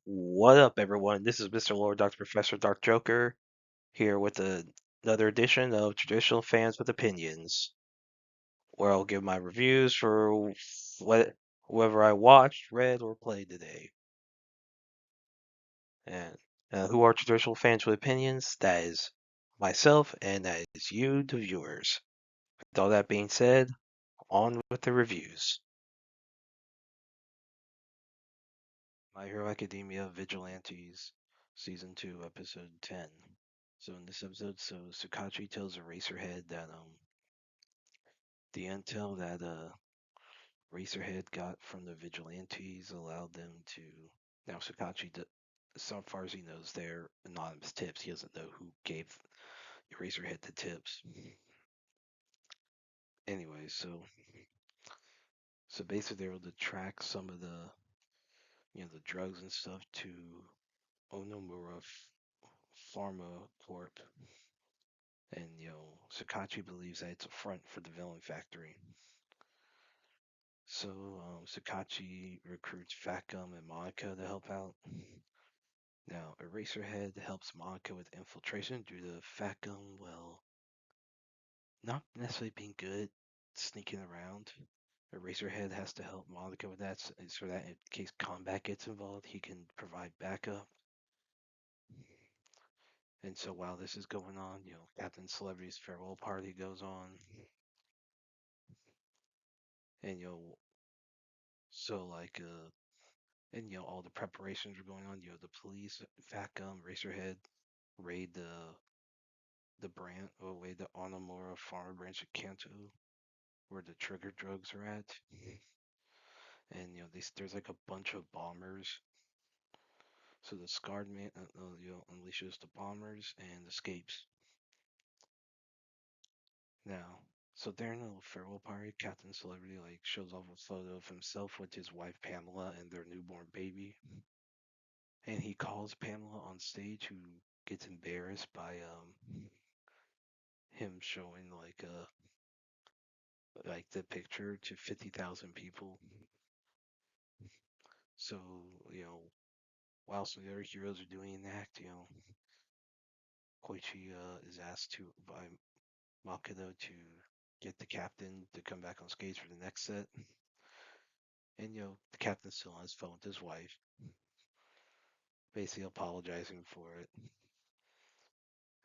What up, everyone? This is Mr. Lord, Dr. Professor, Dark Joker, here with another edition of Traditional Fans with Opinions, where I'll give my reviews for whoever I watched, read, or played today. And who are traditional fans with opinions? That is myself, and that is you, the viewers. With all that being said, on with the reviews. My Hero Academia Vigilantes, Season 2, Episode 10. So in this episode, Sukachi tells Eraserhead that the intel that Eraserhead got from the Vigilantes allowed them to. Now Sukachi, so far as he knows, they're anonymous tips. He doesn't know who gave Eraserhead the tips. Anyway, so basically they were able to track some of the drugs and stuff to Onomura Pharma Corp. And Sukachi believes that it's a front for the villain factory. So Sukachi recruits Facum and Monica to help out. Now Eraserhead helps Monica with infiltration due to Facum, well, not necessarily being good sneaking around. Eraserhead has to help Monica with that so that in case combat gets involved, he can provide backup. And so while this is going on, Captain Celebrity's farewell party goes on. And so like all the preparations are going on. The police, Facum, Racerhead raid the brand or raid the Onamura farm branch of Kanto where the trigger drugs are at. And there's like a bunch of bombers. So the scarred man unleashes the bombers and escapes. Now, so during the farewell party, Captain Celebrity shows off a photo of himself with his wife Pamela and their newborn baby. And he calls Pamela on stage, who gets embarrassed by him showing the picture to 50,000 people. So while some of the other heroes are doing an act, Koichi is asked by Makoto to get the captain to come back on skates for the next set. And the captain's still on his phone with his wife, basically apologizing for it.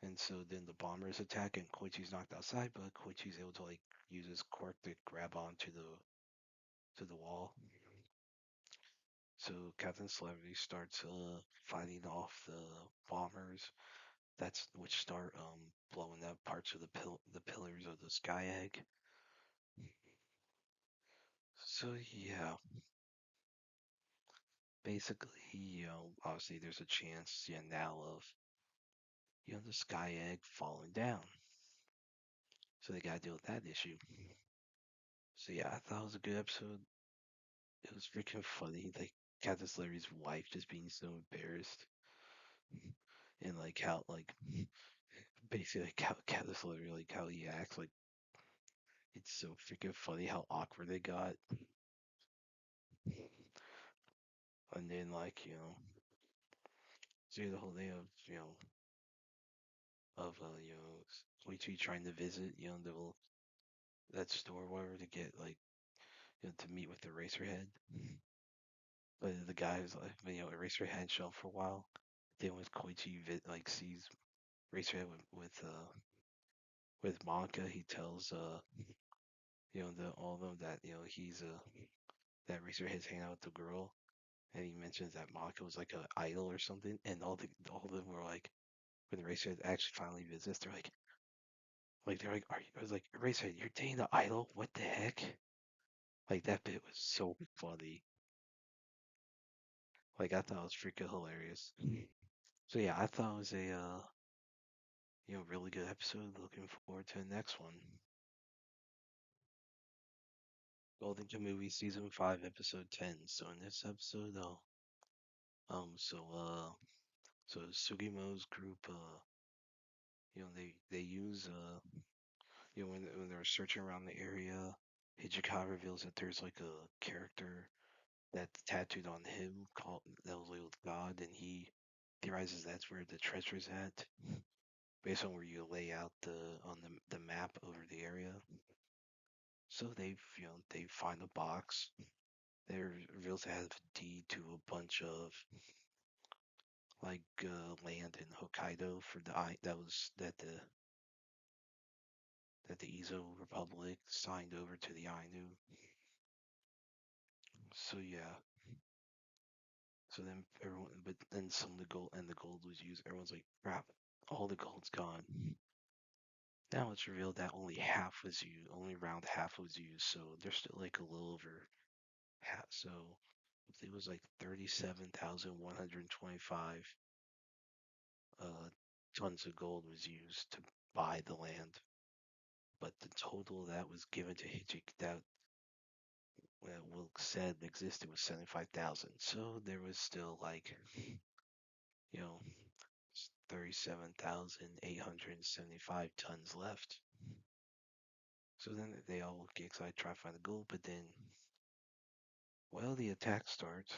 And so then the bombers attack and Koichi's knocked outside, but Koichi's able to use his quirk to grab onto the wall. So Captain Celebrity starts fighting off the bombers. That's which start blowing up parts of the pillars of the Sky Egg. So yeah, basically, obviously there's a chance, now of the Sky Egg falling down. So they gotta deal with that issue. So yeah, I thought it was a good episode. It was freaking funny, like Captain Celebrity's wife just being so embarrassed, and how basically how Captain Celebrity how he acts, it's so freaking funny how awkward they got. And then see the whole thing of Koichi trying to visit that store or whatever to get to meet with the Eraserhead. But the guy was Eraserhead show up for a while. Then with Koichi sees Eraserhead with Monica, he tells all of them that he's that Eraserhead's hanging out with the girl, and he mentions that Monica was like an idol or something, and all of them were like, when Eraserhead actually finally visits, they're like, I was like, Eraserhead, you're dating the idol? What the heck? Like that bit was so funny. Like I thought it was freaking hilarious. So yeah, I thought it was a really good episode. Looking forward to the next one. Golden Kamuy season 5 episode 10. So in this episode um so uh so Sugimo's group they use when they're searching around the area, Hijika reveals that there's like a character that's tattooed on him called that was labeled God, god, and he theorizes that's where the treasure's at, based on where you lay out the map over the area. So they find a box. They're revealed to have a deed to a bunch of land in Hokkaido for the I that was that the Ezo Republic signed over to the Ainu. So yeah. So then everyone, but then some of the gold was used. Everyone's like, crap, all the gold's gone. Now it's revealed that only half was used, only around half was used. So there's still like a little over half. So it was like 37,125 uh, tons of gold was used to buy the land, but the total that was given to Hijik that Wilk said existed was 75,000. So there was still like, you know, 37,875 tons left. So then they all get excited, try to find the gold, but then, well, the attack starts.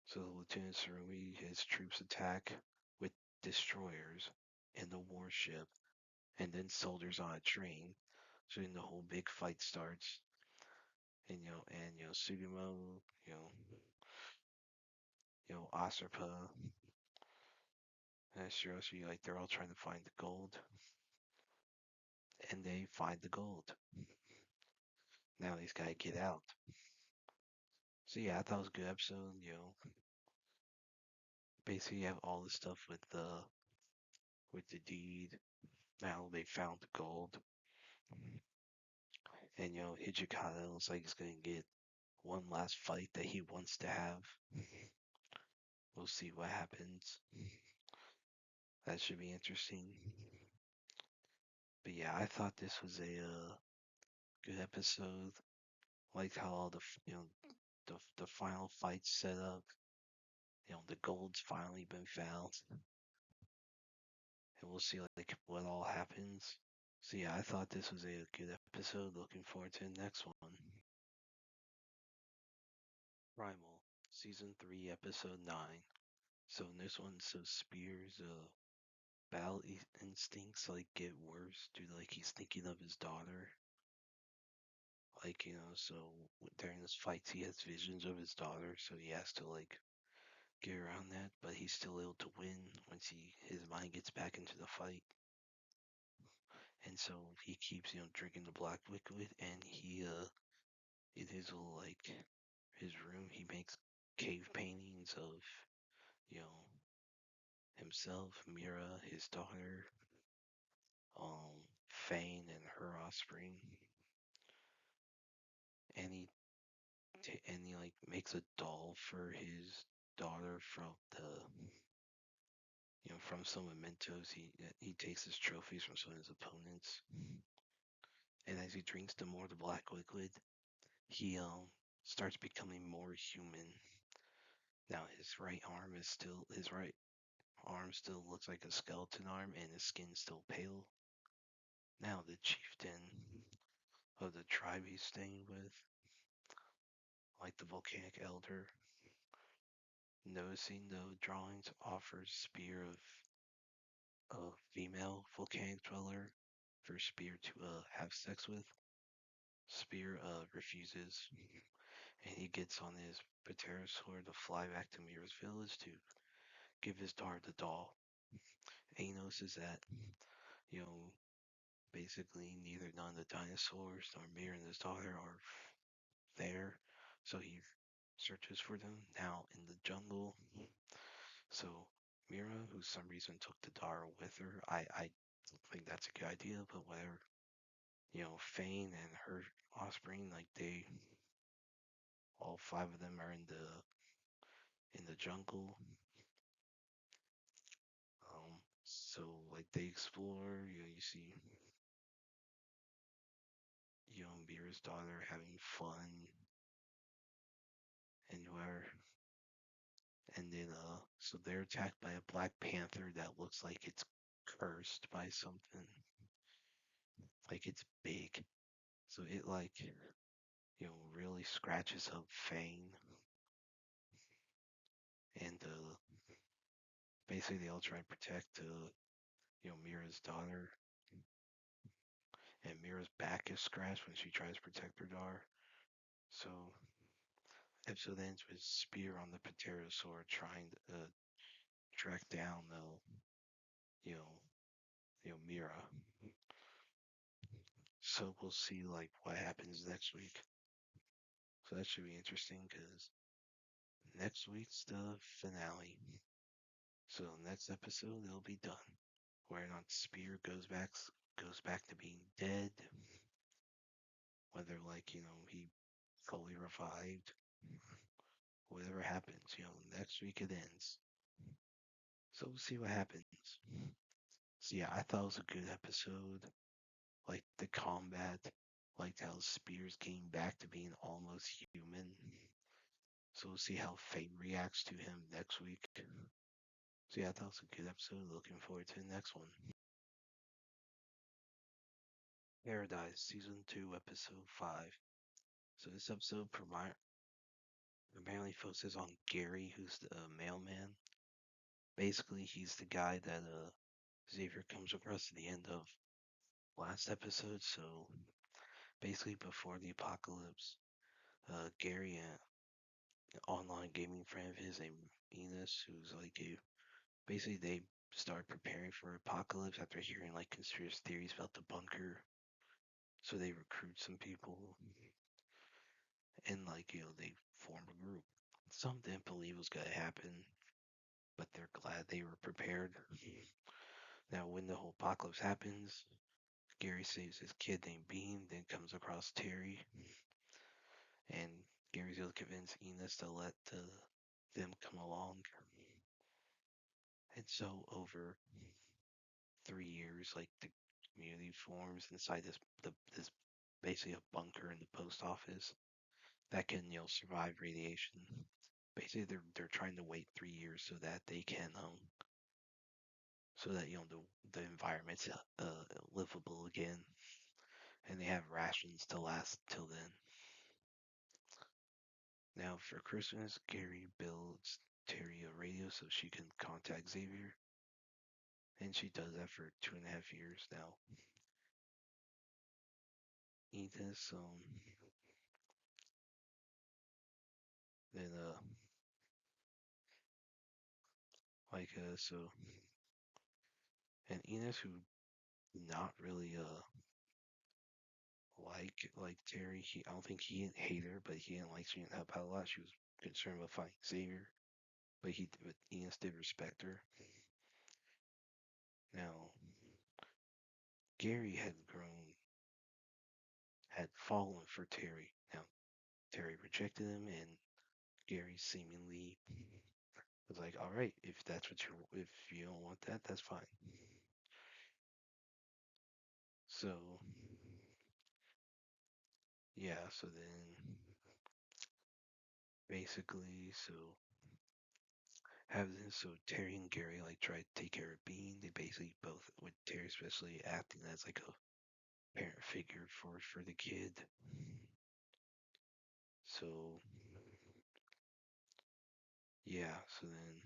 So Lieutenant Sarui, his troops attack with destroyers and the warship, and then soldiers on a train. So then the whole big fight starts. And Sugimo, you know, Asarpa, and Shiroshi, like they're all trying to find the gold, and they find the gold. Now these guys get out. So yeah, I thought it was a good episode. Basically you have all the stuff with the deed. Now they found the gold, and Hijikata looks like he's gonna get one last fight that he wants to have. We'll see what happens. That should be interesting. But yeah, I thought this was a good episode. Liked how all the final fight set up. The gold's finally been found, and we'll see like what all happens. So yeah, I thought this was a good episode. Looking forward to the next one. Primal, season 3, episode 9. So in this one, so Spears' battle instincts like get worse due to like he's thinking of his daughter. Like so during this fight he has visions of his daughter, so he has to like get around that, but he's still able to win once his mind gets back into the fight. And so he keeps drinking the black liquid, and he in his little like his room he makes cave paintings of you know himself, Mira, his daughter, Fane and her offspring, and he like makes a doll for his daughter from from some mementos. He takes his trophies from some of his opponents, and as he drinks the more the black liquid, he starts becoming more human. Now his right arm still looks like a skeleton arm, and his skin's still pale. Now the chieftain of the tribe he's staying with, like the volcanic elder, noticing the drawings, offers Spear of a female volcanic dweller for Spear to have sex with. Spear refuses, and he gets on his pterosaur to fly back to Mira's village to give his daughter the doll. And he notices that, you know, basically neither none of the dinosaurs nor Mira and his daughter are there. So he searches for them now in the jungle. So Mira, who some reason took the daughter with her, I don't think that's a good idea, but whatever. Fane and her offspring, like all 5 of them are in the jungle. So like they explore, you see, Mira's daughter having fun and whoever. And then so they're attacked by a black panther that looks like it's cursed by something. Like it's big. So it like really scratches up Fane. And basically they all try to protect Mira's daughter, and Mira's back is scratched when she tries to protect her daughter. So episode ends with Spear on the Pterosaur trying to track down you know Mira. So we'll see like what happens next week. So that should be interesting because next week's the finale. So next episode they'll be done. Whether or not Spear goes back to being dead, whether he fully revived, whatever happens, next week it ends. So we'll see what happens. So yeah, I thought it was a good episode. Like the combat, like how Spears came back to being almost human. So we'll see how Fate reacts to him next week. So yeah, I thought it was a good episode. Looking forward to the next one. Paradise Season 2, Episode 5. So this episode primarily focuses on Gary, who's the mailman. Basically, he's the guy that Xavier comes across at the end of last episode. So basically, before the apocalypse, Gary, an online gaming friend of his named Enos, who's like basically they start preparing for apocalypse after hearing like conspiracy theories about the bunker. So they recruit some people, and they form a group. Some didn't believe it was gonna happen, but they're glad they were prepared. Now, when the whole apocalypse happens, Gary saves his kid named Bean, then comes across Terry, and Gary's able to convince Enos to let them come along. And so, over 3 years, like the community forms inside this basically a bunker in the post office that can survive radiation. Basically, they're trying to wait 3 years so that they can so that the environment's livable again, and they have rations to last till then. Now, for Christmas, Gary builds Terry a radio so she can contact Xavier, and she does that for 2.5 years now. Enos, then so, and Enos, who not really like Terry, I don't think he didn't hate her, but he didn't like she didn't help out a lot. She was concerned about finding Xavier, but Enos did respect her. Now, Gary had fallen for Terry. Now, Terry rejected him, and Gary seemingly was like, "All right, if you don't want that, that's fine." So, yeah. So then, basically, so Terry and Gary like try to take care of Bean. They basically both, with Terry especially acting as like a parent figure for the kid. So yeah, so then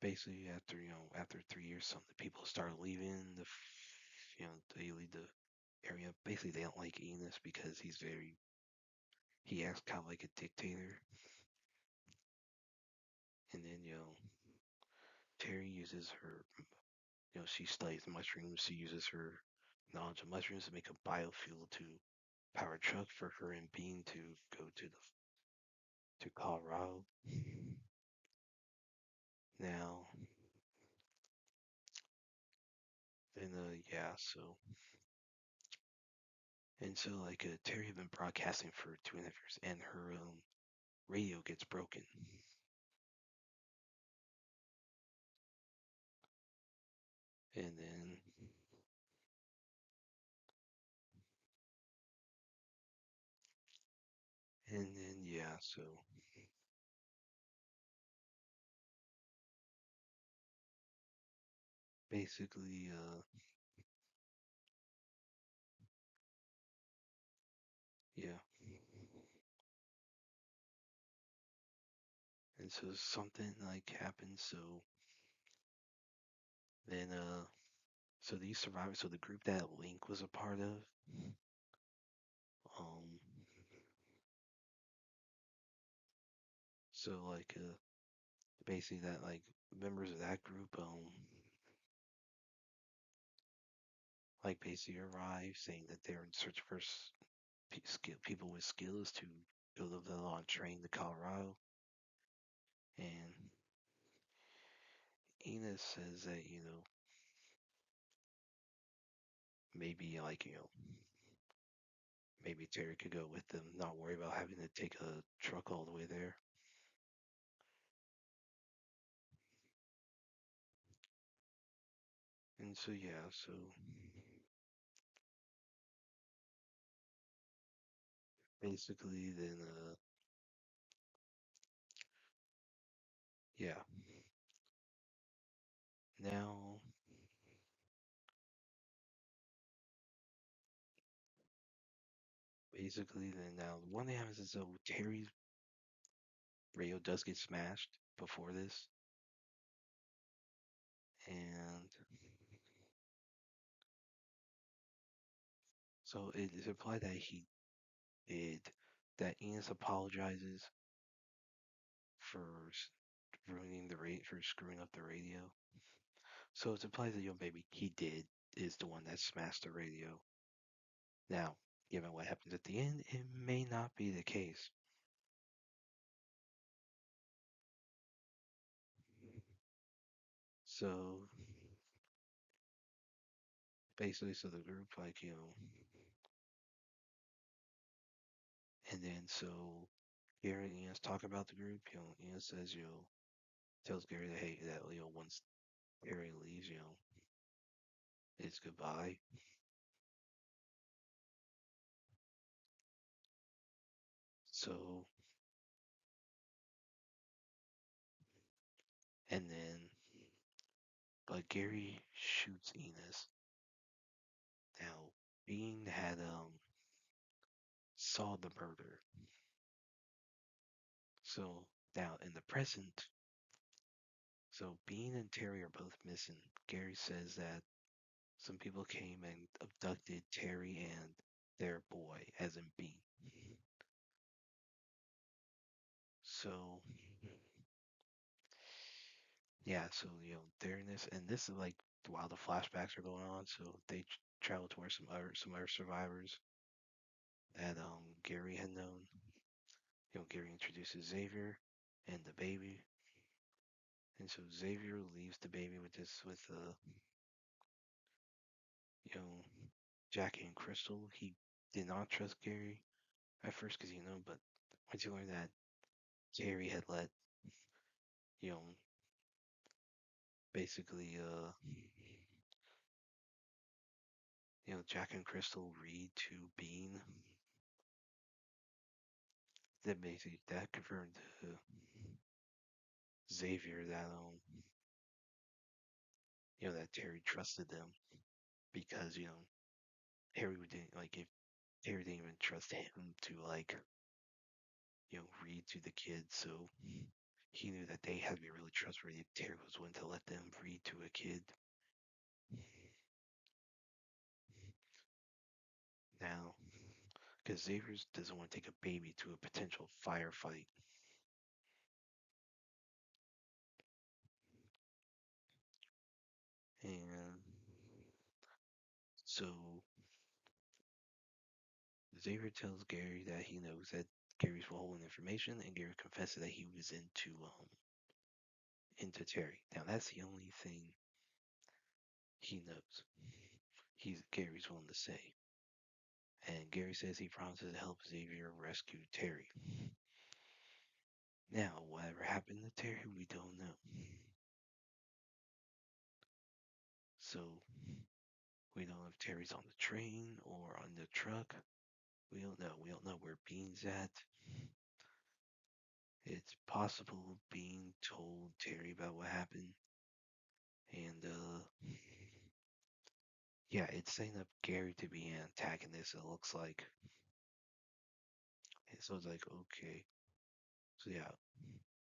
basically after 3 years, some of the people start leaving they leave the area. Basically, they don't like Enos because he acts kind of like a dictator. And then Terry uses her, she studies mushrooms. She uses her knowledge of mushrooms to make a biofuel to power truck for her and Bean to go to Colorado. Now, and yeah, so Terry had been broadcasting for 2.5 years, and her radio gets broken, and then yeah, so basically yeah, And so something like happened. So then, so these survivors, so the group that Link was a part of, um, so like, basically that like members of that group, like basically arrived saying that they're in search for people with skills to go live the on train to Colorado, and Ina says that maybe like maybe Terry could go with them, not worry about having to take a truck all the way there. And so yeah, so basically then yeah. Now basically then now one thing happens is so Terry's radio does get smashed before this, and so it is implied that he did that. Enos apologizes for ruining the rate for screwing up the radio. So it's implied that maybe he did is the one that smashed the radio. Now, given what happens at the end, it may not be the case. So basically, so the group like and then so Gary and Enos talk about the group. Enos says tells Gary that hey that once Gary leaves, it's goodbye. So and then but Gary shoots Enos. Now Bean had saw the murder. So now in the present, so Bean and Terry are both missing. Gary says that some people came and abducted Terry and their boy, as in Bean. So yeah, so they're in this, and this is like while the flashbacks are going on. So they travel to where some other survivors that Gary had known. Gary introduces Xavier and the baby, and so Xavier leaves the baby with you know Jackie and Crystal. He did not trust Gary at first because but once you learn that Gary had let you know basically Jack and Crystal read to Bean, that basically that confirmed to Xavier that that Terry trusted them because Harry didn't like if Terry didn't even trust him to like read to the kids, so he knew that they had to be really trustworthy if Terry was willing to let them read to a kid. Now, because Xavier doesn't want to take a baby to a potential firefight. And so Xavier tells Gary that he knows that Gary's withholding information, and Gary confesses that he was into Terry. Now that's the only thing he knows. Gary's willing to say, and Gary says he promises to help Xavier rescue Terry. Now, whatever happened to Terry, we don't know. So we don't know if Terry's on the train or on the truck. We don't know. We don't know where Bean's at. It's possible Bean told Terry about what happened, and yeah, it's setting up Gary to be an antagonist. It looks like, and so it's like okay, so yeah.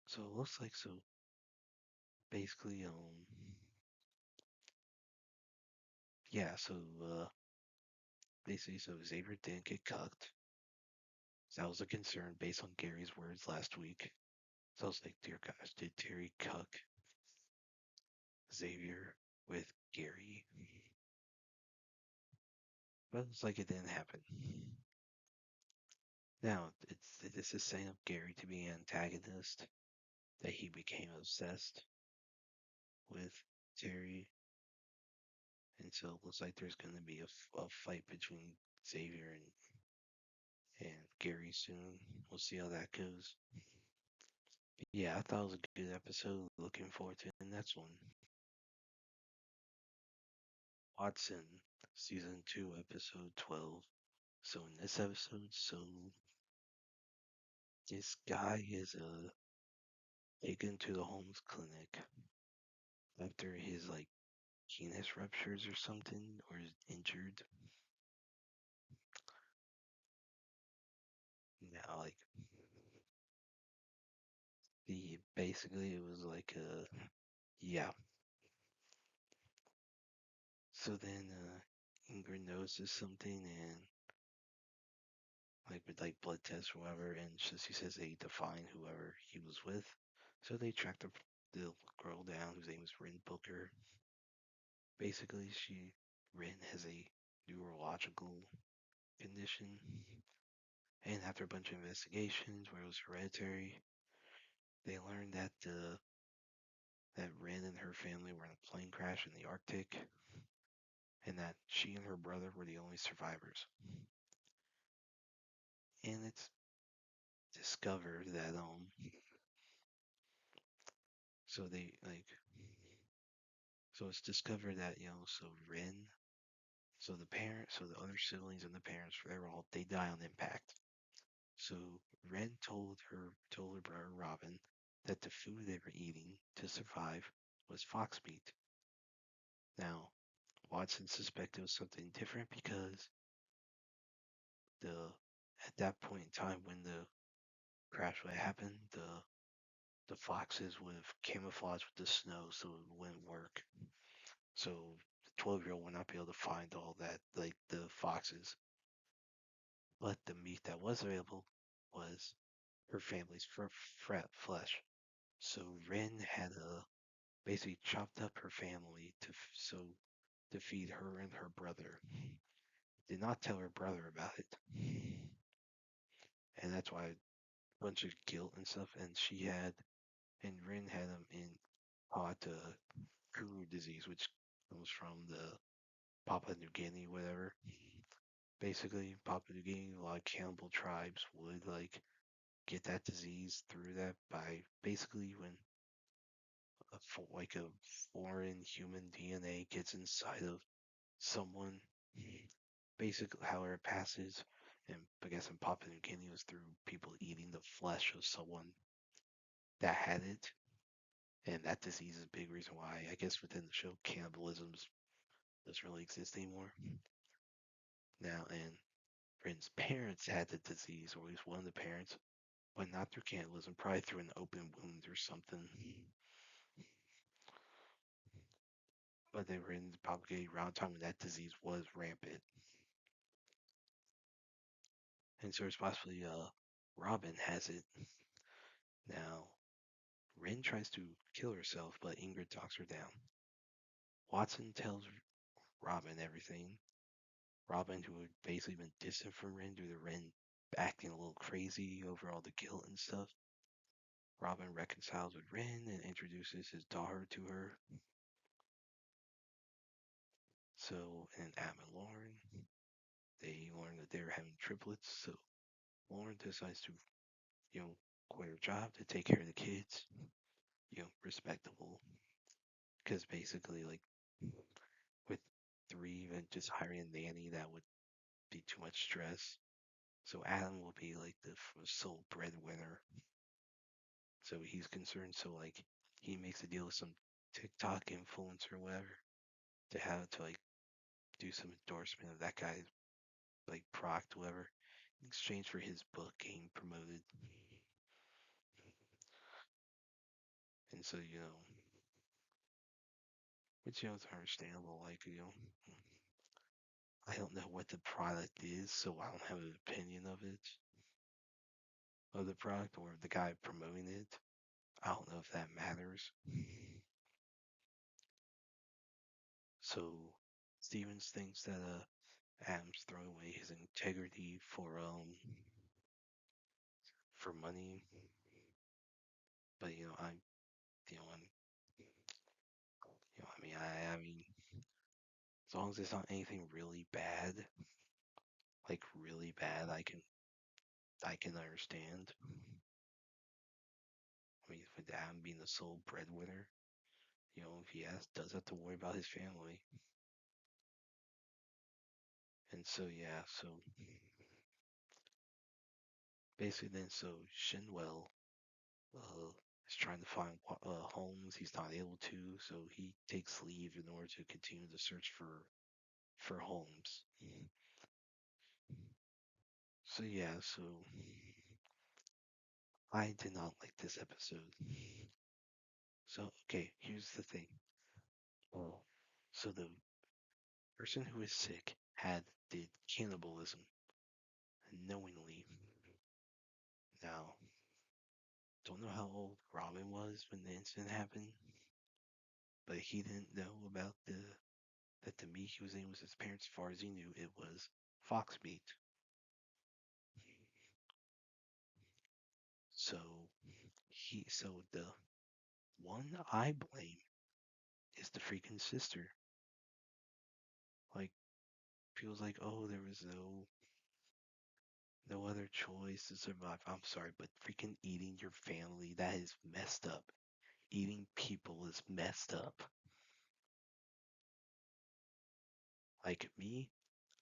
So it looks like so basically yeah, so basically so Xavier didn't get cucked. So that was a concern based on Gary's words last week. So I was like, dear gosh, did Terry cuck Xavier with Gary? But it's like it didn't happen. Now, this is setting up Gary to be an antagonist, that he became obsessed with Terry, and so it looks like there's going to be a fight between Xavier and Gary soon. We'll see how that goes. But yeah, I thought it was a good episode. Looking forward to the next one. Watson, season 2, episode 12. So in this episode, so this guy is taken to the Holmes clinic after his like penis ruptures or something, or is injured. Now, like the basically it was like yeah. So then Ingrid notices something and like with like blood tests or whatever, and she says they need to find whoever he was with. So they track the girl down whose name is Rin Booker. Basically, Rin has a neurological condition, and after a bunch of investigations where it was hereditary, they learned that Rin and her family were in a plane crash in the Arctic, and that she and her brother were the only survivors. And it's discovered that so they like so it's discovered that so Rin, so the parents, so the other siblings and the parents, they die on impact. So Ren told her brother Robin that the food they were eating to survive was fox meat. Now Watson suspected it was something different because the at that point in time when the crash would happen, the foxes would have camouflaged with the snow, so it wouldn't work. So the 12-year-old would not be able to find all that, like the foxes. But the meat that was available was her family's flesh. So Ren had basically chopped up her family to feed her and her brother. Did not tell her brother about it, and that's why a bunch of guilt and stuff. And Rin had him in caught Kuru disease, which comes from the Papua New Guinea, whatever. Basically, Papua New Guinea, a lot of cannibal tribes would like get that disease through that by basically when like a foreign human DNA gets inside of someone, basically however it passes. And I guess in Papua New Guinea it was through people eating the flesh of someone that had it, and that disease is a big reason why I guess within the show cannibalism doesn't really exist anymore now. And Rin's parents had the disease, or at least one of the parents, but not through cannibalism, probably through an open wound or something. But they were in probably around the time when that disease was rampant. And so it's possibly Robin has it. Now, Rin tries to kill herself, but Ingrid talks her down. Watson tells Robin everything. Robin, who had basically been distant from Rin due to Rin acting a little crazy over all the guilt and stuff. Robin reconciles with Rin and introduces his daughter to her. So, and Adam and Lauren, they learn that they're having triplets. So, Lauren decides to, quit her job to take care of the kids. Respectable. Because basically, like, with three and just hiring a nanny, that would be too much stress. So Adam will be like the sole breadwinner. So he's concerned. So like he makes a deal with some TikTok influencer or whatever to have to like do some endorsement of that guy's like product, whatever, in exchange for his book getting promoted. And so, which is understandable. Like, I don't know what the product is, so I don't have an opinion of the product, or the guy promoting it. I don't know if that matters. So Stevens thinks that Adam's throwing away his integrity for money, but I mean, as long as it's not anything really bad, like really bad, I can understand. I mean, with Adam being the sole breadwinner, if he does have to worry about his family. And so, yeah, so basically, then, so Shinwell uh, is trying to find Holmes. He's not able to, so he takes leave in order to continue the search for Holmes. So, yeah, so I did not like this episode. So, okay, here's the thing. Oh. So the person who is sick did cannibalism knowingly. Now, don't know how old Robin was when the incident happened, but he didn't know about that the meat he was eating was his parents. As far as he knew, it was fox meat. So the one I blame is the freaking sister. Like, feels like, oh, there was no other choice to survive. I'm sorry, but freaking eating your family, that is messed up. Eating people is messed up. Like me,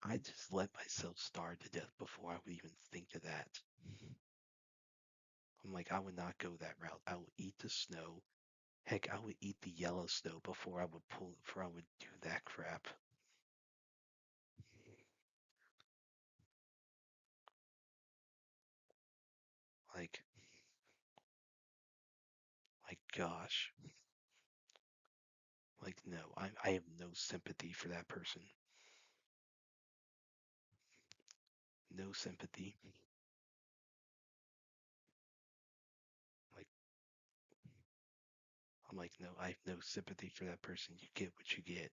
I just let myself starve to death before I would even think of that. I'm like, I would not go that route. I would eat the snow. Heck, I would eat the yellow snow before I would do that crap. Like, my gosh. Like, no, I have no sympathy for that person. No sympathy. Like, I'm like, no, I have no sympathy for that person. You get what you get.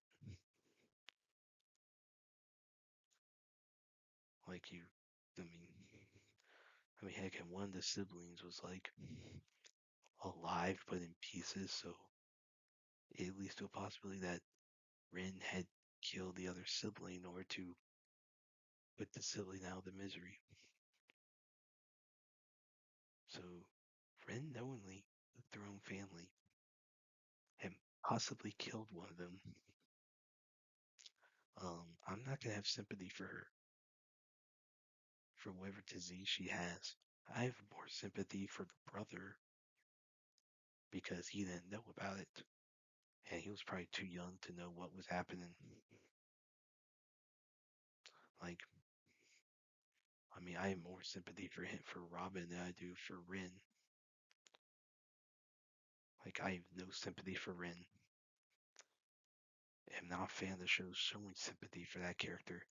Like, I mean, heck, and one of the siblings was like alive but in pieces, so at least to a possibility that Rin had killed the other sibling in order to put the sibling out of the misery. So Rin knowingly took their own family and possibly killed one of them. I'm not gonna have sympathy for her for whatever disease she has. I have more sympathy for the brother because he didn't know about it and he was probably too young to know what was happening. Like, I have more sympathy for Robin than I do for Rin. Like, I have no sympathy for Rin. I'm not a fan of the show showing sympathy for that character.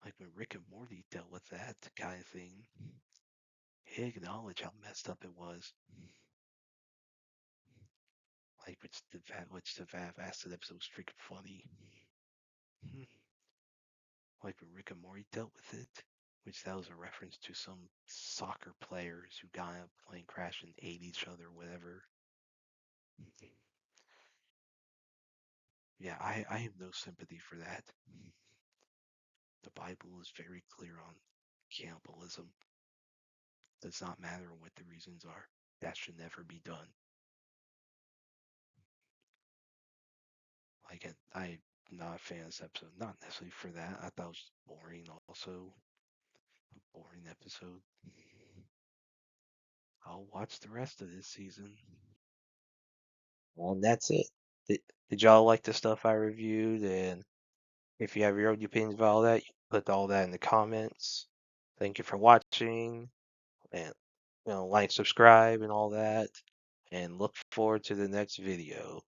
Like when Rick and Morty dealt with that kind of thing, he acknowledged how messed up it was. Like which the Vav acid episode was freaking funny. Like when Rick and Morty dealt with it, which that was a reference to some soccer players who got in a plane crash and ate each other, whatever. Yeah, I have no sympathy for that. The Bible is very clear on cannibalism. Does not matter what the reasons are. That should never be done. Like, I'm not a fan of this episode. Not necessarily for that. I thought it was boring also. A boring episode. I'll watch the rest of this season. Well, that's it. Did y'all like the stuff I reviewed? And if you have your own opinions about all that, you put all that in the comments. Thank you for watching. And, like, subscribe, and all that. and look forward to the next video.